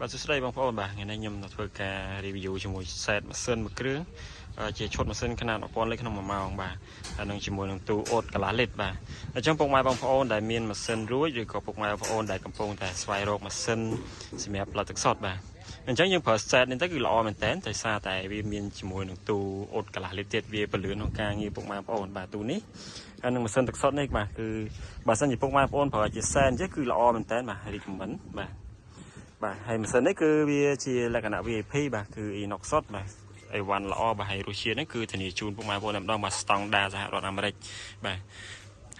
បាទសួស្តីបងប្អូនបាទថ្ងៃនេះខ្ញុំនឹងធ្វើការ review ជាមួយ set ម៉ាស៊ីនមួយគ្រឿងជាឈុតម៉ាស៊ីនខនាត 1000 លីត្រក្នុង1ម៉ោងបាទហើយនឹងជាមួយនឹងទូអូតកន្លះលីត្របាទអញ្ចឹងពុកម៉ែបងប្អូនដែលមានម៉ាស៊ីនរួចឬក៏ពុកម៉ែបងប្អូនដែលកំពុងតែស្វែងរកម៉ាស៊ីនសម្រាប់ផលិតទឹកសុទ្ធបាទអញ្ចឹងយើងប្រើ set នេះទៅគឺល្អមែនតើដោយសារតែវាមានជាមួយនឹងទូអូតកន្លះលីត្រទៀតវាពលឿនក្នុងការងារពុកម៉ែបងប្អូនបាទទូនេះហើយនឹងម៉ាស៊ីនទឹកសុទ្ធនេះបាទគឺបើសិនជាពុកម៉ែបងប្អូនប្រើជា set អញ្ចឹងគឺល្អមែនតើបាទ recommend បាទហើយម៉ាស៊ីននេះគឺវាជាលក្ខណៈ VIP បាទគឺ inox សុទ្ធបាទអីវ៉ាន់ល្អបាទហើយរសជាតិនេះគឺធានាជូនពុកម៉ែបងប្អូនតែម្ដងបាទស្តង់ដារសហរដ្ឋអាមេរិកបាទ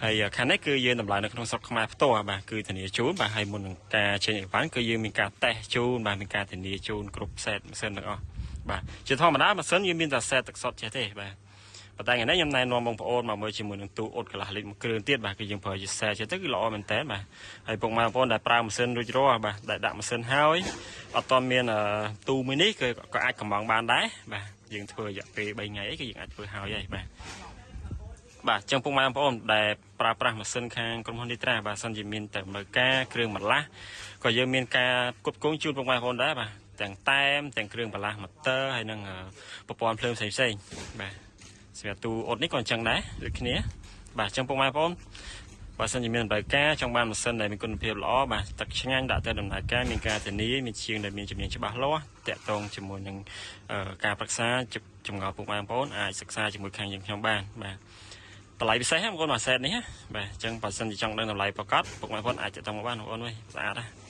ហើយខាងនេះគឺយើងតម្លៃនៅក្នុងស្រុកខ្មែរផ្ទាល់បាទគឺធានាជូនបាទហើយមុននឹងការចេញអីវ៉ាន់គឺយើងមានការតេស្តជូនបាទមានការធានាជូនគ្រប់ set ម៉ាស៊ីនទាំងអស់បាទជាធម្មតាម៉ាស៊ីនយើងមានតែ set ទឹកសុទ្ធចេះទេបាទប៉ុន្តែថ្ងៃនេះខ្ញុំណែនាំបងប្អូនមកមើលជាមួយនឹងទូអូតកន្លះលីត្រមួយគ្រឿងទៀតបាទគឺយើងប្រើជា set ចេះទៅគឺល្អមែនតើបាទហើយពុកម៉ែបងប្អូនដែលប្រើម៉ាស៊ីនរួចរាល់បាទដែលដាក់ម៉ាស៊ីនហើយអត់ទាន់មានទូមួយនេះគឺក៏អាចកំងបានដែរបាទយើងធ្វើរយៈពេល3ថ្ងៃអីគឺយើងអាចធ្វើហើយហើយបាទចឹងពុកម៉ែបងប្អូនដែលប្រើប្រាស់ម៉ាស៊ីនខាងក្រុមហ៊ុននីត្រាបាទសិនជាមានតែមើលការគ្រឿងបន្លាស់ក៏យើងមានការផ្គត់ផ្គង់ជូនពុកម៉ែបងប្អូនដែរបាទទាំងតែមទាំងគ្រឿងបន្លាស់ម៉ូទ័រហើយនឹងប្រព័ន្ធភ្លើងផ្សេងបាទសម្រាប់ទូអូតនេះក៏អញ្ចឹងដែរដូចគ្នាបាទចឹងពុកម៉ែបងប្អូនបើសិនជាមានតម្រូវការចង់បានម៉ាស៊ីនដែលមានគុណភាពល្អបាទទឹកឆ្ងាញ់ដាក់ទៅដំណើរការមានការធានាមានជាងដែលមានជំនាញច្បាស់លាស់តាក់ទងជាមួយនឹងការប្រឹក្សាចម្ងល់ពុកម៉ែបងប្អូនអាចសិក្សាជាមួយខាងយើងខ្ញុំបានបាទតម្លៃពិសេសហ្នឹងបងប្អូនមួយសេតនេះបាទអញ្ចឹងបើសិនជាចង់ដឹងតម្លៃប្រកបពុកម៉ែបងប្អូនអាចតាក់ទងមកបានបងប្អូនវិញស្អាតណា